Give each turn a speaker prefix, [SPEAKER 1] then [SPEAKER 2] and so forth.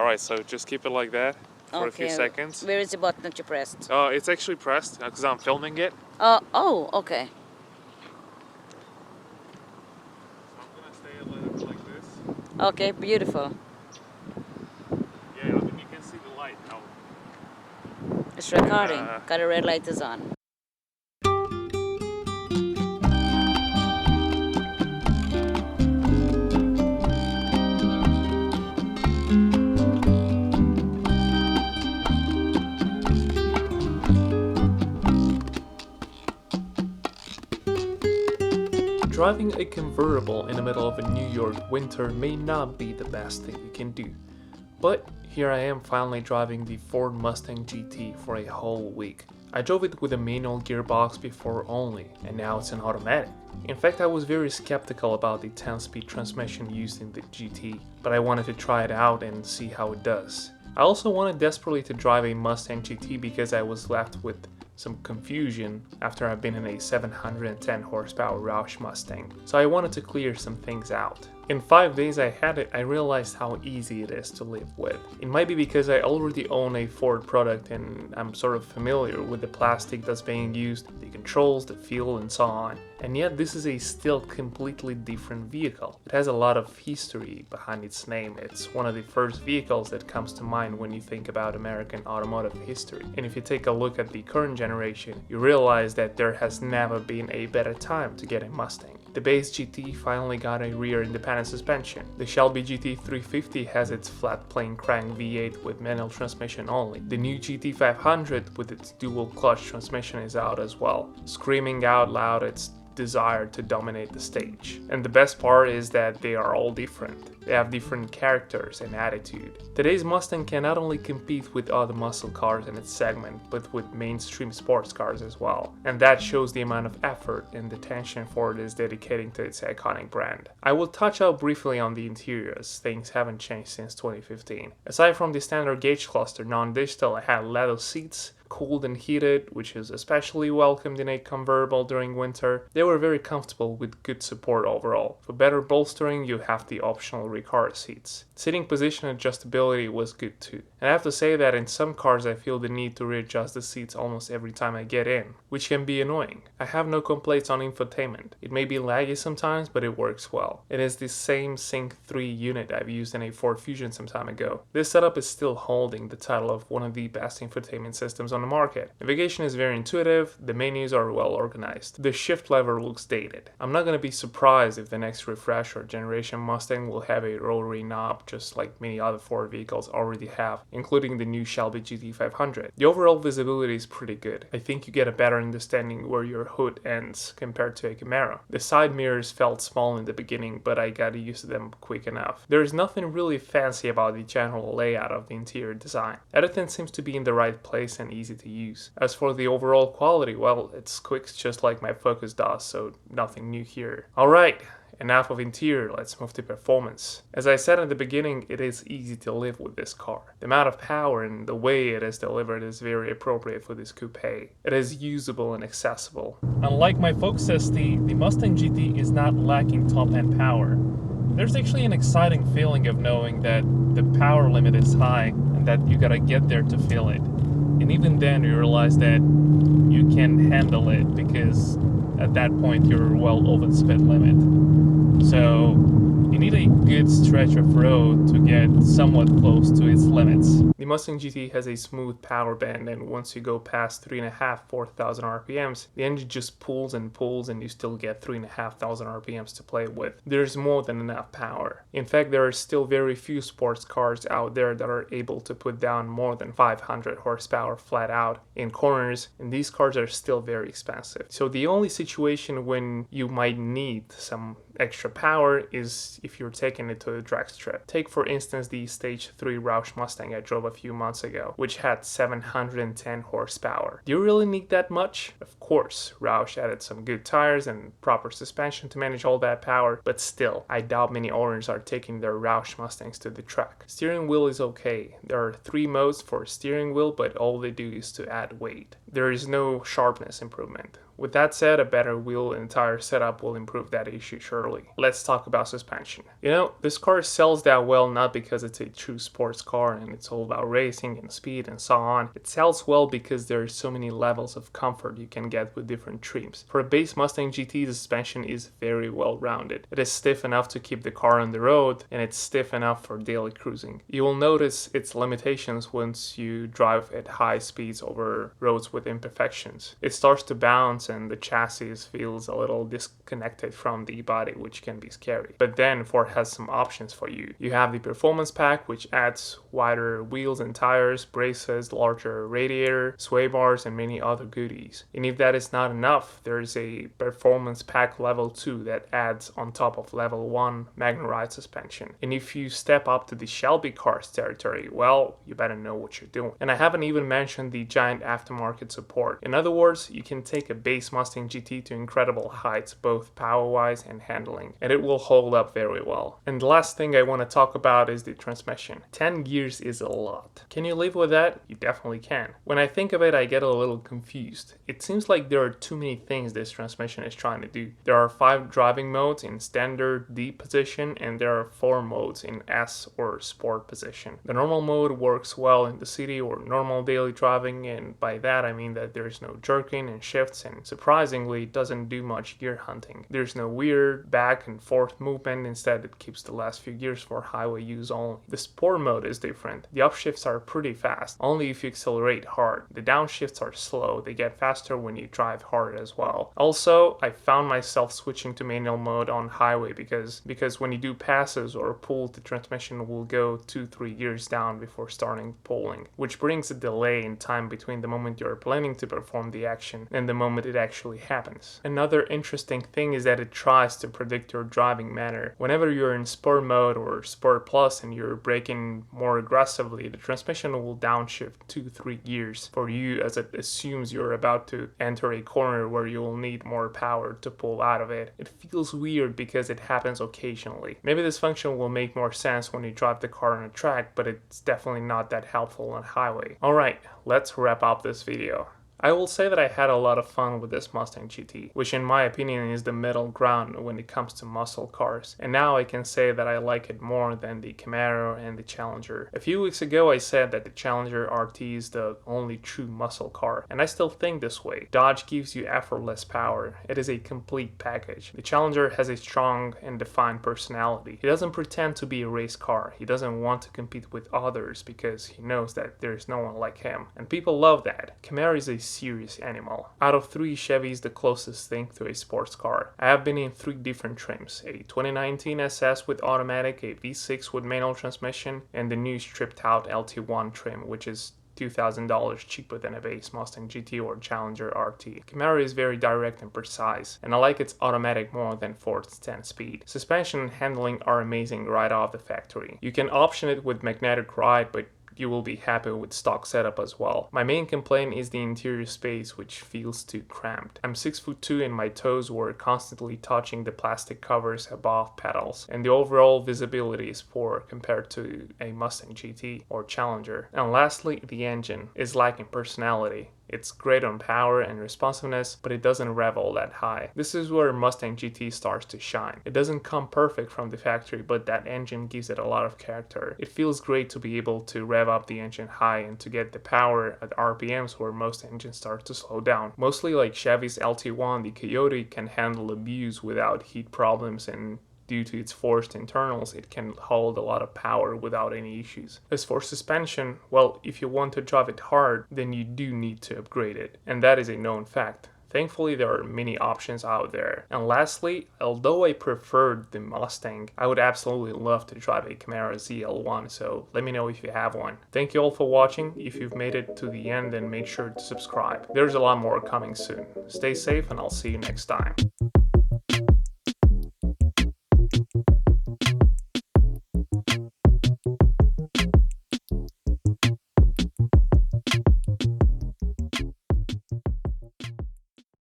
[SPEAKER 1] Alright, so just keep it like that for a few seconds.
[SPEAKER 2] Where is the button that you pressed?
[SPEAKER 1] It's actually pressed because I'm filming it.
[SPEAKER 2] Oh, okay.
[SPEAKER 1] So I'm gonna stay a little bit like this.
[SPEAKER 2] Okay, beautiful.
[SPEAKER 1] Yeah, I mean you can see the light now.
[SPEAKER 2] It's recording. Got a red light is on.
[SPEAKER 3] Driving a convertible in the middle of a New York winter may not be the best thing you can do. But here I am finally driving the Ford Mustang GT for a whole week. I drove it with a manual gearbox before only, and now it's an automatic. In fact, I was very skeptical about the 10-speed transmission used in the GT, but I wanted to try it out and see how it does. I also wanted desperately to drive a Mustang GT because I was left with some confusion after I've been in a 710 horsepower Roush Mustang, so I wanted to clear some things out. In 5 days I had it, I realized how easy it is to live with. It might be because I already own a Ford product and I'm sort of familiar with the plastic that's being used, the controls, the feel and so on. And yet this is a still completely different vehicle. It has a lot of history behind its name. It's one of the first vehicles that comes to mind when you think about American automotive history. And if you take a look at the current generation, you realize that there has never been a better time to get a Mustang. The base GT finally got a rear independent suspension. The Shelby GT 350 has its flat plane crank V8 with manual transmission only. The new GT 500 with its dual clutch transmission is out as well, screaming out loud its desire to dominate the stage. And the best part is that they are all different. They have different characters and attitude. Today's Mustang can not only compete with other muscle cars in its segment, but with mainstream sports cars as well. And that shows the amount of effort and attention Ford is dedicating to its iconic brand. I will touch out briefly on the interiors. Things haven't changed since 2015. Aside from the standard gauge cluster non-digital, it had leather seats, cooled and heated, which is especially welcomed in a convertible during winter. They were very comfortable with good support overall. For better bolstering, you have the optional recar seats. Sitting position adjustability was good too. And I have to say that in some cars I feel the need to readjust the seats almost every time I get in, which can be annoying. I have no complaints on infotainment. It may be laggy sometimes, but it works well. It is the same Sync 3 unit I've used in a Ford Fusion some time ago. This setup is still holding the title of one of the best infotainment systems on the market. Navigation is very intuitive, the menus are well organized. The shift lever looks dated. I'm not gonna be surprised if the next refresh or generation Mustang will have a rotary knob just like many other Ford vehicles already have, including the new Shelby GT 500. The overall visibility is pretty good. I think you get a better understanding where your hood ends compared to a Camaro. The side mirrors felt small in the beginning, but I got used to them quick enough. There is nothing really fancy about the general layout of the interior design. Everything seems to be in the right place and easy to use. As for the overall quality, well, it's quick just like my Focus does, so nothing new here. Alright, enough of interior, let's move to performance. As I said at the beginning, it is easy to live with this car. The amount of power and the way it is delivered is very appropriate for this coupe. It is usable and accessible. Unlike my Focus, the Mustang GT is not lacking top-end power. There's actually an exciting feeling of knowing that the power limit is high and that you gotta get there to feel it. And even then you realize that you can handle it because at that point you're well over the speed limit. So you need a good stretch of road to get somewhat close to its limits. The Mustang GT has a smooth power band, and once you go past 3,500–4,000 RPMs, the engine just pulls and pulls and you still get 3,500 RPMs to play with. There's more than enough power. In fact, there are still very few sports cars out there that are able to put down more than 500 horsepower flat out in corners, and these cars are still very expensive. So the only situation when you might need some extra power is if you're taking it to a drag strip. Take for instance the Stage 3 Roush Mustang I drove a few months ago, which had 710 horsepower. Do you really need that much? Of course, Roush added some good tires and proper suspension to manage all that power, but still, I doubt many owners are taking their Roush Mustangs to the track. Steering wheel is okay. There are 3 modes for steering wheel, but all they do is to add weight. there is no sharpness improvement. With that said, a better wheel and tire setup will improve that issue surely. Let's talk about suspension. You know, this car sells that well not because it's a true sports car and it's all about racing and speed and so on. It sells well because there are so many levels of comfort you can get with different trims. For a base Mustang GT, the suspension is very well rounded. It is stiff enough to keep the car on the road, and it's stiff enough for daily cruising. You will notice its limitations once you drive at high speeds over roads with imperfections. It starts to bounce and the chassis feels a little disconnected from the body, which can be scary. But then Ford has some options for you. You have the performance pack, which adds wider wheels and tires, braces, larger radiator, sway bars, and many other goodies. And if that is not enough, there is a performance pack level 2 that adds on top of level 1 Magna Ride suspension. And if you step up to the Shelby cars territory, well, you better know what you're doing. And I haven't even mentioned the giant aftermarket support. In other words, you can take a base Mustang GT to incredible heights, both power-wise and handling, and it will hold up very well. And the last thing I want to talk about is the transmission. 10 gears is a lot. Can you live with that? You definitely can. When I think of it, I get a little confused. It seems like there are too many things this transmission is trying to do. There are 5 driving modes in standard D position, and there are 4 modes in S or sport position. The normal mode works well in the city or normal daily driving, and by that I mean that there's no jerking and shifts, and surprisingly it doesn't do much gear hunting. There's no weird back and forth movement, instead it keeps the last few gears for highway use only. The sport mode is different. The upshifts are pretty fast, only if you accelerate hard. The downshifts are slow, they get faster when you drive hard as well. Also, I found myself switching to manual mode on highway because when you do passes or pulls, the transmission will go 2-3 gears down before starting pulling, which brings a delay in time between the moment you're planning to perform the action and the moment it actually happens. Another interesting thing is that it tries to predict your driving manner. Whenever you're in sport mode or sport plus and you're braking more aggressively, the transmission will downshift 2-3 gears for you, as it assumes you're about to enter a corner where you will need more power to pull out of it. It feels weird because it happens occasionally. Maybe this function will make more sense when you drive the car on a track, but it's definitely not that helpful on highway. Alright, let's wrap up this video. I will say that I had a lot of fun with this Mustang GT, which in my opinion is the middle ground when it comes to muscle cars, and now I can say that I like it more than the Camaro and the Challenger. A few weeks ago I said that the Challenger RT is the only true muscle car, and I still think this way. Dodge gives you effortless power. It is a complete package. The Challenger has a strong and defined personality. He doesn't pretend to be a race car. He doesn't want to compete with others because he knows that there's no one like him, and people love that. Camaro is a serious animal. Out of 3, Chevy is the closest thing to a sports car. I have been in 3 different trims: a 2019 SS with automatic, a V6 with manual transmission, and the new stripped out LT1 trim, which is $2,000 cheaper than a base Mustang GT or Challenger RT. Camaro is very direct and precise, and I like its automatic more than Ford's 10-speed. Suspension and handling are amazing right off the factory. You can option it with magnetic ride, but you will be happy with stock setup as well. My main complaint is the interior space, which feels too cramped. I'm 6'2" and my toes were constantly touching the plastic covers above pedals, and the overall visibility is poor compared to a Mustang GT or Challenger. And lastly, the engine is lacking personality. It's great on power and responsiveness, but it doesn't rev all that high. This is where Mustang GT starts to shine. It doesn't come perfect from the factory, but that engine gives it a lot of character. It feels great to be able to rev up the engine high and to get the power at RPMs where most engines start to slow down. Mostly like Chevy's LT1, the Coyote can handle abuse without heat problems, and due to its forced internals, it can hold a lot of power without any issues. As for suspension, well, if you want to drive it hard, then you do need to upgrade it, and that is a known fact. Thankfully, there are many options out there. And lastly, although I preferred the Mustang, I would absolutely love to drive a Camaro ZL1, so let me know if you have one. Thank you all for watching. If you've made it to the end, then make sure to subscribe. There's a lot more coming soon. Stay safe, and I'll see you next time.